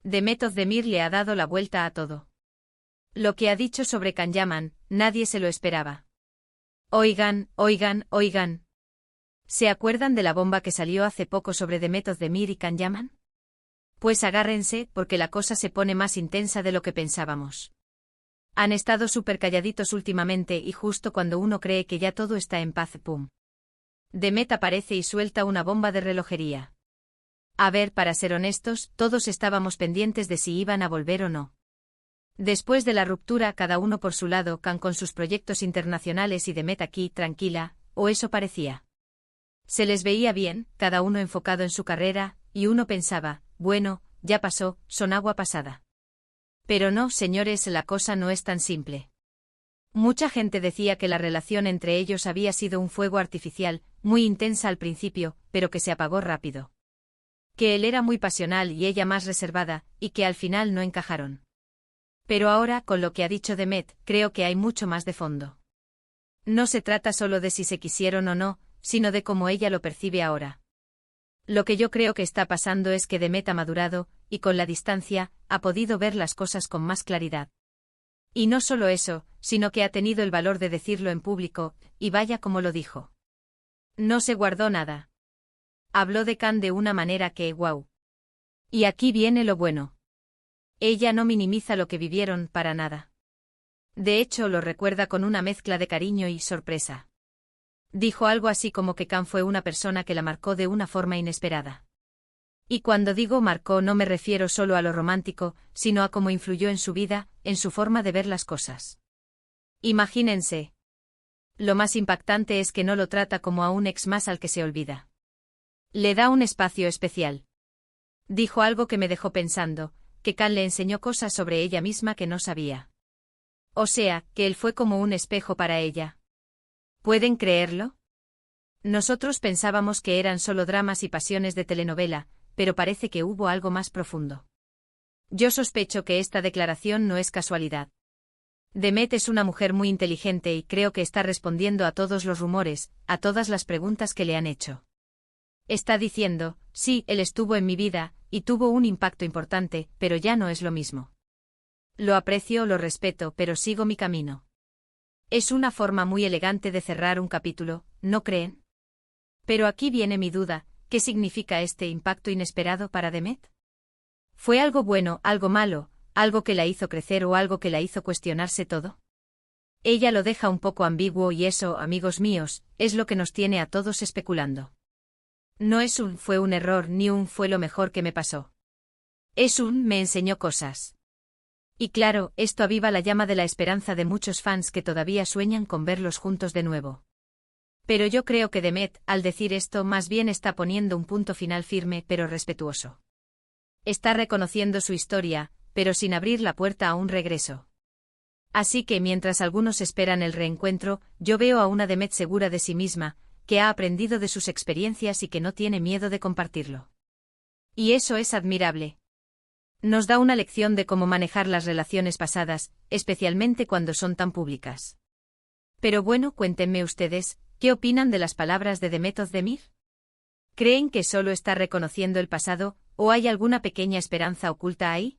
Demet Özdemir le ha dado la vuelta a todo. Lo que ha dicho sobre Can Yaman, nadie se lo esperaba. Oigan. ¿Se acuerdan de la bomba que salió hace poco sobre Demet Özdemir y Can Yaman? Pues agárrense, porque la cosa se pone más intensa de lo que pensábamos. Han estado súper calladitos últimamente y justo cuando uno cree que ya todo está en paz, ¡pum! Demet aparece y suelta una bomba de relojería. A ver, para ser honestos, todos estábamos pendientes de si iban a volver o no. Después de la ruptura, cada uno por su lado, Can con sus proyectos internacionales y Demet aquí, tranquila, o eso parecía. Se les veía bien, cada uno enfocado en su carrera, y uno pensaba, bueno, ya pasó, son agua pasada. Pero no, señores, la cosa no es tan simple. Mucha gente decía que la relación entre ellos había sido un fuego artificial, muy intensa al principio, pero que se apagó rápido. Que él era muy pasional y ella más reservada, y que al final no encajaron. Pero ahora, con lo que ha dicho Demet, creo que hay mucho más de fondo. No se trata solo de si se quisieron o no, sino de cómo ella lo percibe ahora. Lo que yo creo que está pasando es que Demet ha madurado, y con la distancia, ha podido ver las cosas con más claridad. Y no solo eso, sino que ha tenido el valor de decirlo en público, y vaya como lo dijo. No se guardó nada. Habló de Can de una manera que, guau. Y aquí viene lo bueno. Ella no minimiza lo que vivieron para nada. De hecho, lo recuerda con una mezcla de cariño y sorpresa. Dijo algo así como que Can fue una persona que la marcó de una forma inesperada. Y cuando digo marcó no me refiero solo a lo romántico, sino a cómo influyó en su vida, en su forma de ver las cosas. Imagínense. Lo más impactante es que no lo trata como a un ex más al que se olvida. Le da un espacio especial. Dijo algo que me dejó pensando, que Can le enseñó cosas sobre ella misma que no sabía. O sea, que él fue como un espejo para ella. ¿Pueden creerlo? Nosotros pensábamos que eran solo dramas y pasiones de telenovela, pero parece que hubo algo más profundo. Yo sospecho que esta declaración no es casualidad. Demet es una mujer muy inteligente y creo que está respondiendo a todos los rumores, a todas las preguntas que le han hecho. Está diciendo, sí, él estuvo en mi vida, y tuvo un impacto importante, pero ya no es lo mismo. Lo aprecio, lo respeto, pero sigo mi camino. Es una forma muy elegante de cerrar un capítulo, ¿no creen? Pero aquí viene mi duda, ¿qué significa este impacto inesperado para Demet? ¿Fue algo bueno, algo malo, algo que la hizo crecer o algo que la hizo cuestionarse todo? Ella lo deja un poco ambiguo y eso, amigos míos, es lo que nos tiene a todos especulando. No es un fue un error ni un fue lo mejor que me pasó. Es un me enseñó cosas. Y claro, esto aviva la llama de la esperanza de muchos fans que todavía sueñan con verlos juntos de nuevo. Pero yo creo que Demet, al decir esto, más bien está poniendo un punto final firme pero respetuoso. Está reconociendo su historia, pero sin abrir la puerta a un regreso. Así que mientras algunos esperan el reencuentro, yo veo a una Demet segura de sí misma, que ha aprendido de sus experiencias y que no tiene miedo de compartirlo. Y eso es admirable. Nos da una lección de cómo manejar las relaciones pasadas, especialmente cuando son tan públicas. Pero bueno, cuéntenme ustedes, ¿qué opinan de las palabras de Demet Özdemir? ¿Creen que solo está reconociendo el pasado, o hay alguna pequeña esperanza oculta ahí?